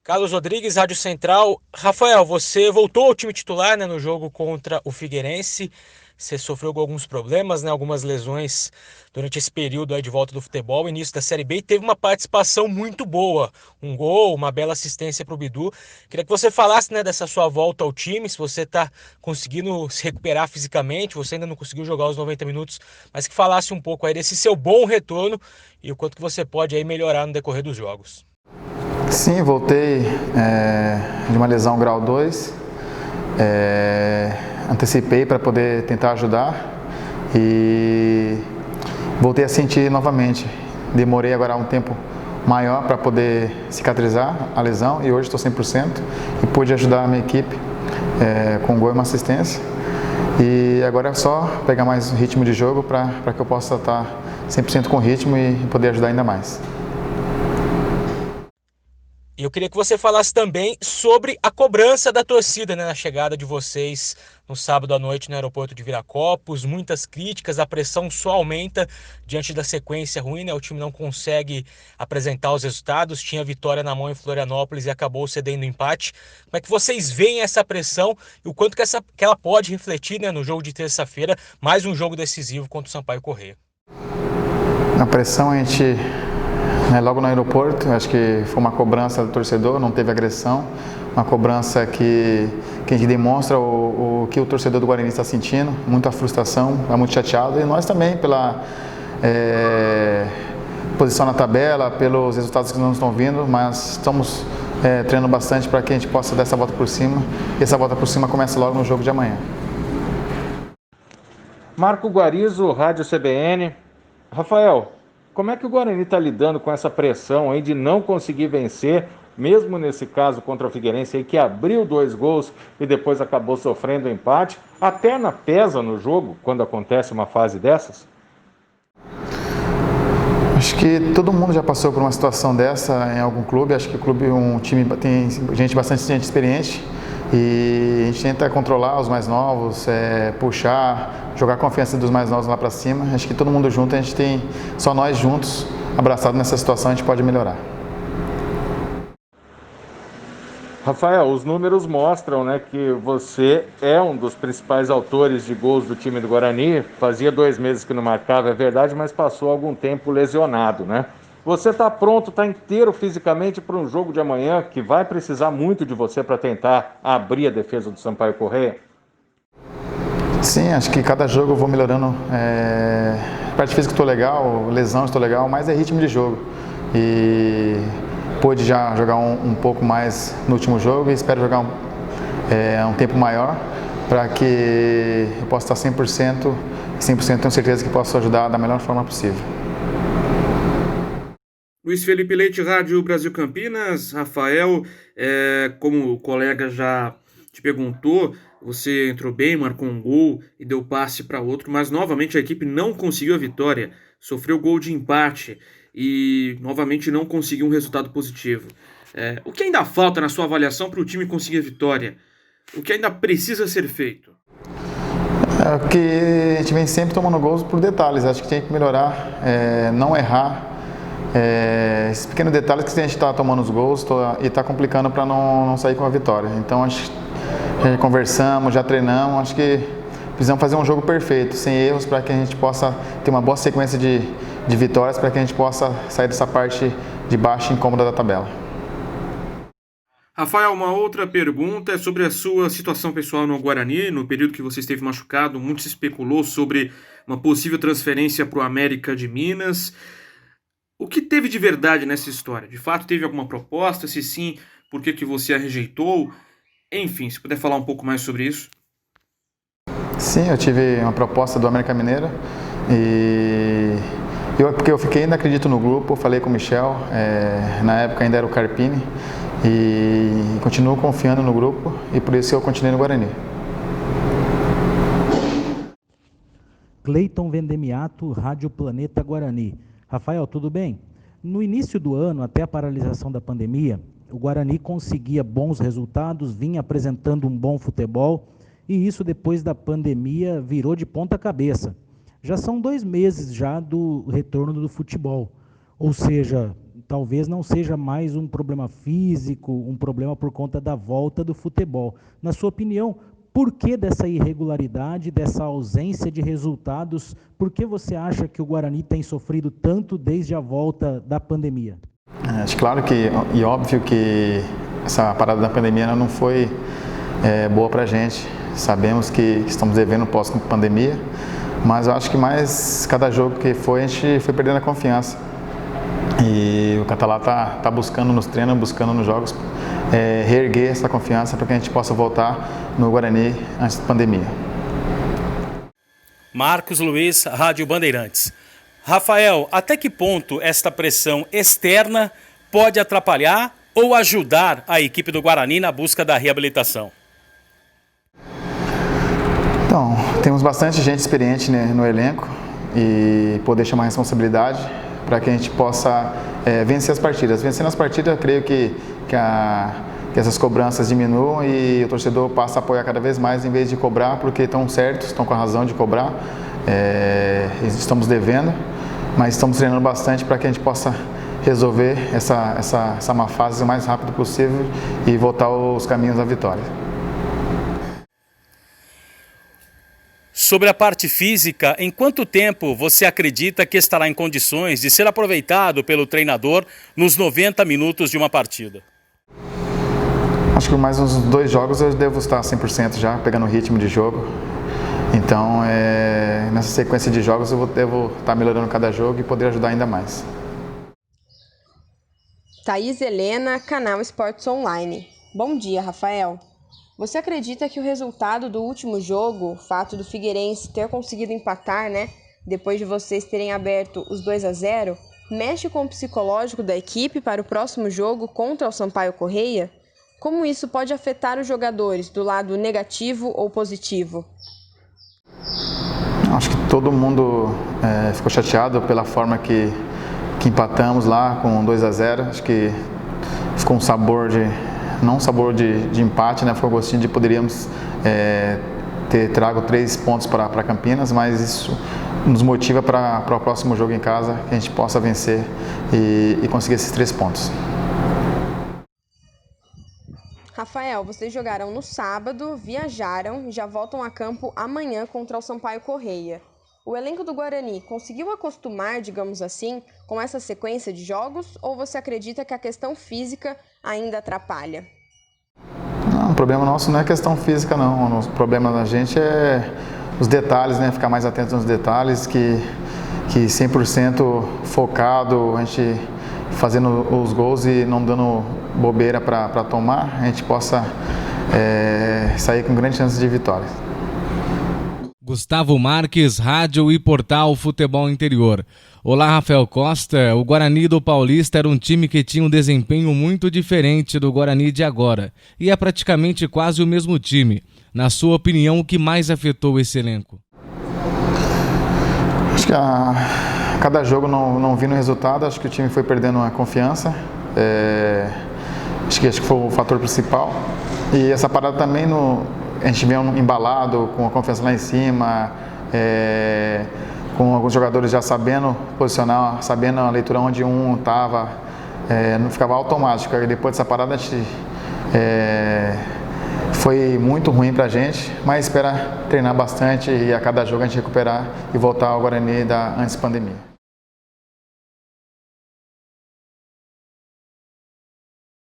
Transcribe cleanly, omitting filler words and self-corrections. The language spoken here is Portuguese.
Carlos Rodrigues, Rádio Central. Rafael, você voltou ao time titular, né, no jogo contra o Figueirense. Você sofreu com alguns problemas, né, algumas lesões durante esse período aí de volta do futebol, início da Série B, e teve uma participação muito boa. Um gol, uma bela assistência para o Bidu. Queria que você falasse, né, dessa sua volta ao time, se você está conseguindo se recuperar fisicamente, você ainda não conseguiu jogar os 90 minutos, mas que falasse um pouco aí desse seu bom retorno e o quanto que você pode aí melhorar no decorrer dos jogos. Sim, voltei de uma lesão grau 2, antecipei para poder tentar ajudar e voltei a sentir novamente. Demorei agora um tempo maior para poder cicatrizar a lesão e hoje estou 100% e pude ajudar a minha equipe com um gol e uma assistência. E agora é só pegar mais ritmo de jogo para que eu possa estar 100% com ritmo e poder ajudar ainda mais. E eu queria que você falasse também sobre a cobrança da torcida, né, na chegada de vocês no sábado à noite no aeroporto de Viracopos. Muitas críticas, a pressão só aumenta diante da sequência ruim, né? O time não consegue apresentar os resultados. Tinha vitória na mão em Florianópolis e acabou cedendo empate. Como é que vocês veem essa pressão e o quanto que ela pode refletir, né, no jogo de terça-feira, mais um jogo decisivo contra o Sampaio Corrêa? A pressão a gente logo no aeroporto, acho que foi uma cobrança do torcedor, não teve agressão, uma cobrança que a gente demonstra o que o torcedor do Guarani está sentindo, muita frustração, está muito chateado, e nós também pela posição na tabela, pelos resultados que não estão vindo, mas estamos treinando bastante para que a gente possa dar essa volta por cima, e essa volta por cima começa logo no jogo de amanhã. Marco Guarizo, Rádio CBN. Rafael, como é que o Guarani está lidando com essa pressão aí de não conseguir vencer, mesmo nesse caso contra o Figueirense, aí, que abriu 2 gols e depois acabou sofrendo empate? Até na pesa no jogo, quando acontece uma fase dessas? Acho que todo mundo já passou por uma situação dessa em algum clube. Acho que o clube, um time tem bastante gente experiente e a gente tenta controlar os mais novos, puxar, jogar a confiança dos mais novos lá para cima. Acho que todo mundo junto, a gente tem, só nós juntos, abraçados nessa situação, a gente pode melhorar. Rafael, os números mostram, né, que você é um dos principais autores de gols do time do Guarani. Fazia 2 meses que não marcava, é verdade, mas passou algum tempo lesionado, né? Você está pronto, está inteiro fisicamente para um jogo de amanhã que vai precisar muito de você para tentar abrir a defesa do Sampaio Corrêa? Sim, acho que cada jogo eu vou melhorando. Parte física estou legal, lesão estou legal, mas é ritmo de jogo. E pude já jogar um pouco mais no último jogo e espero jogar um tempo maior para que eu possa estar 100%, 100% tenho certeza que posso ajudar da melhor forma possível. Luiz Felipe Leite, Rádio Brasil Campinas. Rafael, como o colega já te perguntou, você entrou bem, marcou um gol e deu passe para outro, mas novamente a equipe não conseguiu a vitória, sofreu gol de empate e novamente não conseguiu um resultado positivo. O que ainda falta na sua avaliação para o time conseguir a vitória? O que ainda precisa ser feito? Que a gente vem sempre tomando gols por detalhes, acho que tem que melhorar, não errar. Esses pequenos detalhes que a gente está tomando os gols e está complicando para não sair com a vitória. Então, acho que já conversamos, já treinamos, acho que precisamos fazer um jogo perfeito, sem erros, para que a gente possa ter uma boa sequência de vitórias, para que a gente possa sair dessa parte de baixo incômoda da tabela. Rafael, uma outra pergunta é sobre a sua situação pessoal no Guarani. No período que você esteve machucado, muito se especulou sobre uma possível transferência para o América de Minas. O que teve de verdade nessa história? De fato, teve alguma proposta? Se sim, por que você a rejeitou? Enfim, se puder falar um pouco mais sobre isso. Sim, eu tive uma proposta do América Mineiro e porque eu fiquei, ainda acredito no grupo, falei com o Michel, na época ainda era o Carpini, e continuo confiando no grupo e por isso eu continuei no Guarani. Cleiton Vendemiato, Rádio Planeta Guarani. Rafael, tudo bem? No início do ano, até a paralisação da pandemia, o Guarani conseguia bons resultados, vinha apresentando um bom futebol, e isso depois da pandemia virou de ponta cabeça. Já são 2 meses já do retorno do futebol, ou seja, talvez não seja mais um problema físico, um problema por conta da volta do futebol. Na sua opinião, por que dessa irregularidade, dessa ausência de resultados? Por que você acha que o Guarani tem sofrido tanto desde a volta da pandemia? Acho claro que, e óbvio que essa parada da pandemia não foi boa para a gente. Sabemos que estamos devendo pós-pandemia, mas eu acho que mais cada jogo que foi, a gente foi perdendo a confiança. E o Catalá está buscando nos treinos, buscando nos jogos, reerguer essa confiança para que a gente possa voltar no Guarani antes da pandemia. Marcos Luiz, Rádio Bandeirantes. Rafael, até que ponto esta pressão externa pode atrapalhar ou ajudar a equipe do Guarani na busca da reabilitação? Então, temos bastante gente experiente, né, no elenco e poder chamar a responsabilidade para que a gente possa vencer as partidas. Vencendo as partidas, eu creio que essas cobranças diminuam e o torcedor passa a apoiar cada vez mais em vez de cobrar, porque estão certos, estão com a razão de cobrar. Estamos devendo, mas estamos treinando bastante para que a gente possa resolver essa má fase o mais rápido possível e voltar aos caminhos da vitória. Sobre a parte física, em quanto tempo você acredita que estará em condições de ser aproveitado pelo treinador nos 90 minutos de uma partida? Acho que mais uns 2 jogos eu devo estar 100% já, pegando o ritmo de jogo. Então, nessa sequência de jogos eu devo estar melhorando cada jogo e poder ajudar ainda mais. Thaís Helena, Canal Esportes Online. Bom dia, Rafael. Você acredita que o resultado do último jogo, o fato do Figueirense ter conseguido empatar, depois de vocês terem aberto os 2-0, mexe com o psicológico da equipe para o próximo jogo contra o Sampaio Corrêa? Como isso pode afetar os jogadores do lado negativo ou positivo? Acho que todo mundo ficou chateado pela forma que empatamos lá com 2-0. Acho que ficou um sabor não um sabor de empate, foi um gostinho de poderíamos ter trago 3 pontos para Campinas, mas isso nos motiva para o próximo jogo em casa, que a gente possa vencer e conseguir esses 3 pontos. Rafael, vocês jogaram no sábado, viajaram e já voltam a campo amanhã contra o Sampaio Corrêa. O elenco do Guarani conseguiu acostumar, digamos assim, com essa sequência de jogos ou você acredita que a questão física ainda atrapalha? Não, o problema nosso não é questão física, não. O problema da gente é os detalhes, ficar mais atento nos detalhes, que 100% focado, a gente fazendo os gols e não dando bobeira para tomar, a gente possa sair com grande chance de vitória. Gustavo Marques, Rádio e Portal Futebol Interior. Olá, Rafael Costa. O Guarani do Paulista era um time que tinha um desempenho muito diferente do Guarani de agora. E é praticamente quase o mesmo time. Na sua opinião, o que mais afetou esse elenco? Acho que cada jogo não vindo o resultado, acho que o time foi perdendo a confiança. Acho que foi o fator principal. E essa parada também a gente veio embalado, com a confiança lá em cima, com alguns jogadores já sabendo posicionar, sabendo a leitura onde um estava, não ficava automático. E depois dessa parada, a gente, foi muito ruim para a gente, mas espera treinar bastante e a cada jogo a gente recuperar e voltar ao Guarani antes da pandemia.